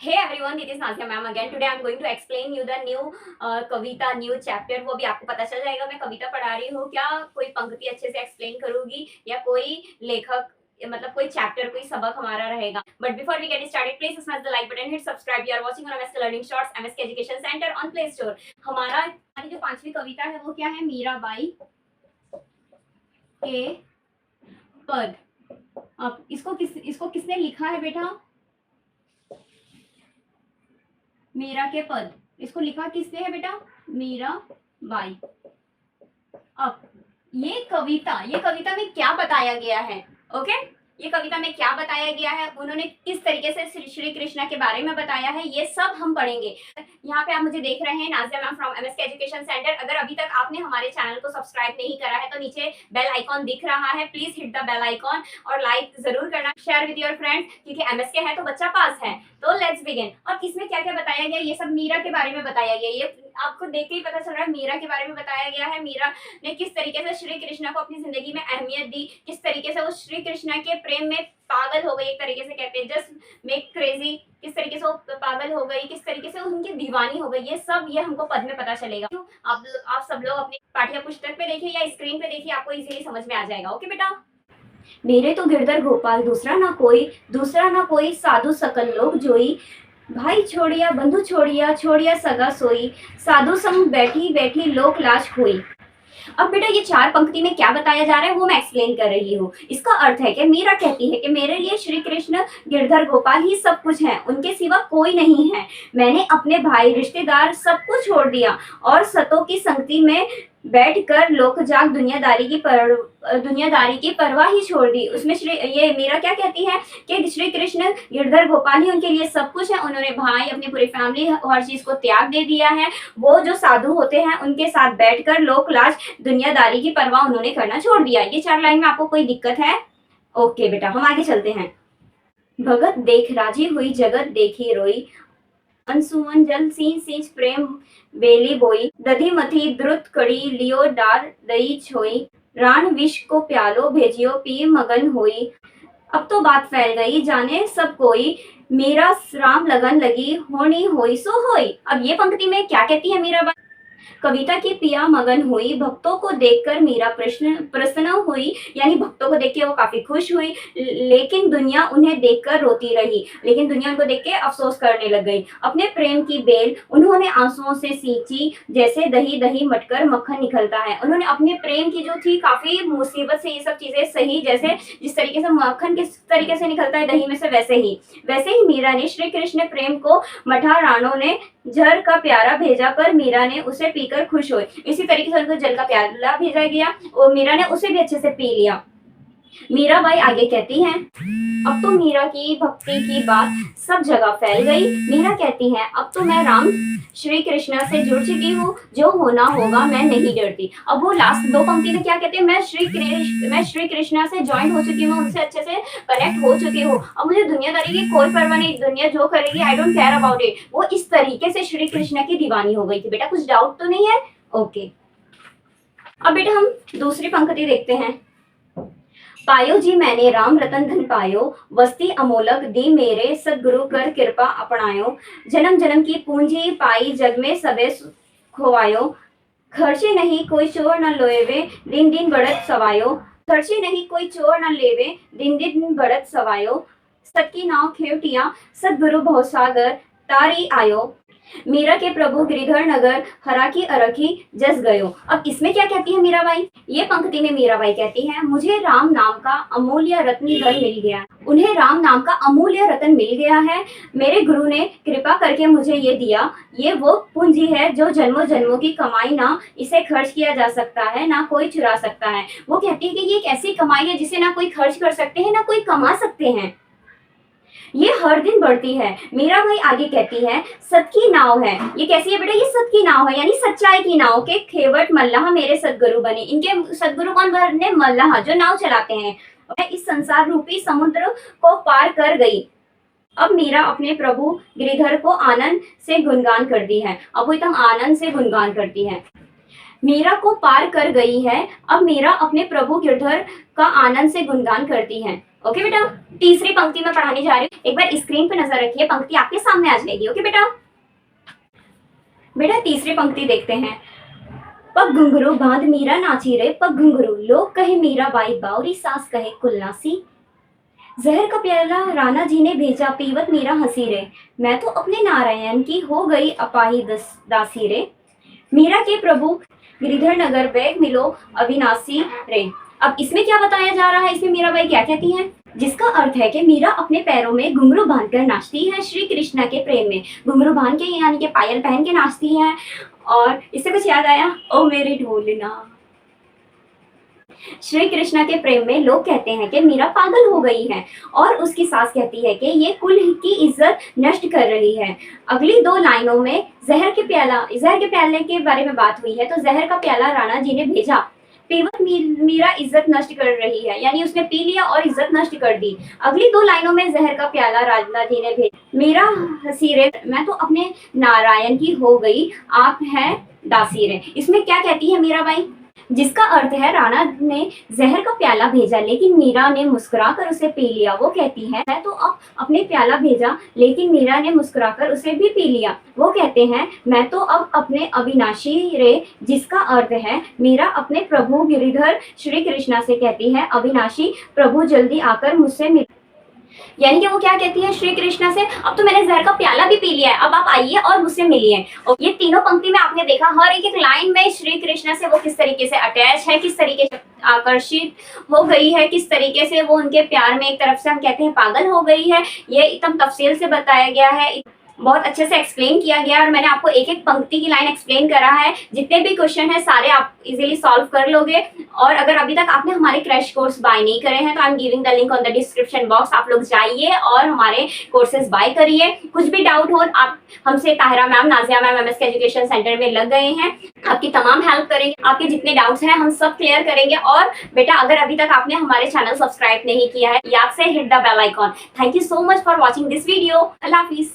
Hey everyone, this is Nasia ma'am again. Today I'm going to explain you the new Kavita new chapter. वो भी आपको पता चल जाएगा मैं कविता पढ़ा रही हूँ क्या, कोई पंक्ति अच्छे से एक्सप्लेन करूंगी या कोई लेखक मतलब कोई चैप्टर कोई सबक हमारा रहेगा। But before we get started please smash the like button, hit subscribe. You are watching on MSK learning shorts, MSK education centre on play store. हमारी जो पांचवी कविता है वो क्या है, मीराबाई के पद। अब इसको किसने लिखा है बेटा, मीरा के पद। इसको लिखा किसने है बेटा, मीराबाई। अब ये कविता में क्या बताया गया है, ओके ये कविता में क्या बताया गया है, उन्होंने किस तरीके से श्री कृष्णा के बारे में बताया है, ये सब हम पढ़ेंगे। यहाँ पे आप मुझे देख रहे हैं Nazia ma'am from MSK education centre. अगर अभी तक आपने हमारे चैनल को सब्सक्राइब नहीं करा है तो नीचे बेल आइकॉन दिख रहा है, please hit the bell icon और लाइक जरूर करना, शेयर विद योर फ्रेंड्स, क्योंकि एमएसके है तो बच्चा पास है। तो लेट्स बिगिन। और इसमें क्या क्या बताया गया, ये सब मीरा के बारे में बताया गया। ये आपको देख के ही पता चल रहा है मीरा के बारे में बताया गया है। मीरा ने किस तरीके से श्री कृष्णा को अपनी जिंदगी में अहमियत दी, किस तरीके से वो श्री कृष्णा के प्रेम में पागल हो गई, एक तरीके से कहते हैं जस्ट मेक क्रेजी, किस तरीके से वो पागल हो गई, किस तरीके से उनकी दीवानी हो गई, ये हमको पद में पता चलेगा। आप सब लोग अपनी पाठ्य पुस्तक पे देखिए या स्क्रीन पे देखिए, आपको इजीली समझ में आ जाएगा। ओके बेटा। मेरे तो गिरधर गोपाल दूसरा ना कोई साधु सकल लोग जोई, भाई छोड़िया बंधु छोड़िया सगा सोई, साधु संग बैठी बैठी लोक लाज खोई। अब बेटा ये चार पंक्ति में क्या बताया जा रहा है वो मैं एक्सप्लेन कर रही हूँ। इसका अर्थ है कि मीरा कहती है कि मेरे लिए श्री कृष्ण गिरधर गोपाल ही सब कुछ है, उनके सिवा कोई नहीं है। मैंने अपने भाई रिश्तेदार सबको छोड़ दिया और सतों की संगति में बैठकर लोकजाग दुनियादारी की परवाह ही छोड़ दी। उसमें ये मीरा क्या कहती है कि श्री कृष्ण गिरधर गोपाल ही उनके लिए सब कुछ है। उन्होंने भाई, अपनी पूरी फैमिली, हर चीज को त्याग दे दिया है। वो जो साधु होते हैं उनके साथ बैठकर लोक लाज दुनियादारी की परवाह उन्होंने करना छोड़ दिया। ये चार लाइन में आपको कोई दिक्कत है? ओके बेटा, हम आगे चलते हैं। भगत देख राजी हुई, जगत देखी रोई, अनसुवन जल सींच प्रेम बेली बोई, दधी मथी द्रुत कड़ी लियो डार दई छोई, राण विष को प्यालो भेजियो पी मगन होई। अब तो बात फैल गई जाने सब कोई, मेरा राम लगन लगी होनी होई सो होई। अब ये पंक्ति में क्या कहती है मीराबाई, कविता की पिया मगन हुई, भक्तों को देखकर मीरा प्रसन्न हुई, यानी भक्तों को देख के वो काफी खुश हुई, लेकिन दुनिया उन्हें देखकर रोती रही, लेकिन दुनिया उनको देख के अफसोस करने लग गई। अपने प्रेम की बेल उन्होंने आंसुओं से सींची, जैसे दही दही मटकर मक्खन निकलता है। उन्होंने अपने प्रेम की जो थी काफी मुसीबत से ये सब चीजें सही, जैसे जिस तरीके से मक्खन किस तरीके से निकलता है दही में से, वैसे ही मीरा ने श्री कृष्ण प्रेम को मठा राणों ने जल का प्यारा भेजा पर मीरा ने उसे पीकर खुश हुई। इसी तरीके से उनको जल का प्याला भेजा गया और मीरा ने उसे भी अच्छे से पी लिया। मीराबाई आगे कहती हैं, अब तो मीरा की भक्ति की बात सब जगह फैल गई। मीरा कहती हैं, अब तो मैं राम श्री कृष्णा से जुड़ चुकी हूँ, जो होना होगा मैं नहीं डरती। अब वो लास्ट दो पंक्ति में क्या कहते हैं, मैं श्री कृष्णा से ज्वाइन हो चुकी हूँ, उनसे अच्छे से कनेक्ट हो चुकी हूँ, अब मुझे दुनियादारी की कोई परवाह नहीं, दुनिया जो करेगी I don't care about it. वो इस तरीके से श्री कृष्णा की दीवानी हो गई थी। बेटा कुछ डाउट तो नहीं है? ओके। अब बेटा हम दूसरी पंक्ति देखते हैं। पायो जी मैंने राम रतन धन पायो, वस्ती अमोलक दी मेरे सदगुरु कर कृपा अपनायो, जन्म जन्म की पूंजी पाई जग में सबे खोवायो, खर्चे नहीं कोई चोर न लोएवे दिन दिन बढ़त सवायो, खर्चे नहीं कोई चोर न लेवे दिन दिन बढ़त सवायो, सत की नाव खेवटिया सदगुरु भवसागर तारी आयो, मीरा के प्रभु गिरिधर नगर हरा की अरखी जस गयो। अब इसमें क्या कहती है मीराबाई, ये पंक्ति में मीराबाई कहती है, मुझे राम नाम का अमूल्य रत्न धन मिल गया, उन्हें राम नाम का अमूल्य रत्न मिल गया है। मेरे गुरु ने कृपा करके मुझे ये दिया, ये वो पूंजी है जो जन्मों जन्मों की कमाई, ना इसे खर्च किया जा सकता है ना कोई चुरा सकता है। वो कहती है कि ये एक ऐसी कमाई है जिसे ना कोई खर्च कर सकते हैं ना कोई कमा सकते हैं, ये हर दिन बढ़ती है। मीराबाई आगे कहती है, सत की नाव है। ये कैसी है बेटा, ये सत की नाव है, यानी सच्चाई की नाव के खेवट मल्लाह मेरे सदगुरु बने। इनके सदगुरु कौन बने? मल्लाह, जो नाव चलाते हैं। इस संसार रूपी समुद्र को पार कर गई। अब मीरा अपने प्रभु गिरिधर को आनंद से गुणगान करती है। अब वो एकदम आनंद से गुणगान करती है। मीरा को पार कर गई है। अब मीरा अपने प्रभु गिरधर का आनंद से गुणगान करती है। ओके बेटा, तीसरी पंक्ति में पढ़ाने जा रही हूँ, एक बार स्क्रीन पे नजर रखिए, पंक्ति आपके सामने आ जाएगी। ओके बेटा, बेटा तीसरी पंक्ति देखते हैं। पग घुंघरू बांध मीरा नाची रे, पग घुंघरू लोग कहे मीरा बाई, बावरी सास कहे कुलनासी। जहर का प्याला राणा जी ने भेजा, पीवत मीरा हंसी रे, मैं तो अपने नारायण की हो गई अपाही दासी रे। मीरा के प्रभु गिरिधर नगर बैग मिलो अविनाशी रे। अब इसमें क्या बताया जा रहा है, इसमें मीराबाई क्या कहती हैं, जिसका अर्थ है कि मीरा अपने पैरों में घुंघरू बांधकर नाचती है श्री कृष्ण के प्रेम में, घुंघरू बांध के यानी कि पायल पहन के नाचती है। और इससे कुछ याद आया, ओ मेरे ढोलना। श्री कृष्ण के प्रेम में लोग कहते हैं कि मीरा पागल हो गई है और उसकी सास कहती है कि ये कुल की इज्जत नष्ट कर रही है। अगली दो लाइनों में जहर के प्याले के बारे में बात हुई है, तो जहर का प्याला राणा जी ने भेजा, पीवत मीरा इज्जत नष्ट कर रही है, यानी उसने पी लिया और इज्जत नष्ट कर दी। अगली दो लाइनों में जहर का प्याला राणा जी ने भेजा, मीरा हंसी रे, मैं तो अपने नारायण की हो गई, आप हैं दासी रे। इसमें क्या कहती है मीराबाई, जिसका अर्थ है राणा ने जहर का प्याला भेजा लेकिन मीरा ने मुस्कुराकर उसे पी लिया। वो कहती है तो अब अपने प्याला भेजा लेकिन मीरा ने मुस्कुराकर उसे भी पी लिया। वो कहते हैं मैं तो अब अपने अविनाशी रे, जिसका अर्थ है मीरा अपने प्रभु गिरिधर श्री कृष्णा से कहती है, अविनाशी प्रभु जल्दी आकर मुझसे मिल। यानी कि वो क्या कहती है श्री कृष्ण से, अब तो मैंने जहर का प्याला भी पी लिया है, अब आप आइए और मुझसे मिलिए। और ये तीनों पंक्ति में आपने देखा हर एक एक लाइन में श्री कृष्ण से वो किस तरीके से अटैच है, किस तरीके से आकर्षित हो गई है, किस तरीके से वो उनके प्यार में एक तरफ से हम कहते हैं पागल हो गई है। ये एकदम तफसील से बताया गया है, बहुत अच्छे से एक्सप्लेन किया गया और मैंने आपको एक एक पंक्ति की लाइन एक्सप्लेन करा है। जितने भी क्वेश्चन है सारे आप इजीली सॉल्व कर लोगे। और अगर अभी तक आपने हमारे क्रैश कोर्स बाय नहीं करे हैं तो I am giving the link on the description box, आप लोग जाइए और हमारे कोर्सेज बाय करिए। कुछ भी डाउट हो आप हमसे Tahira ma'am, Nazia ma'am MSK education centre में लग गए हैं, आपकी तमाम हेल्प करेंगे, आपके जितने डाउट्स हैं हम सब क्लियर करेंगे। और बेटा अगर अभी तक आपने हमारे चैनल सब्सक्राइब नहीं किया है, याद से hit the bell icon. Thank you so much for watching this video. Allah Hafiz.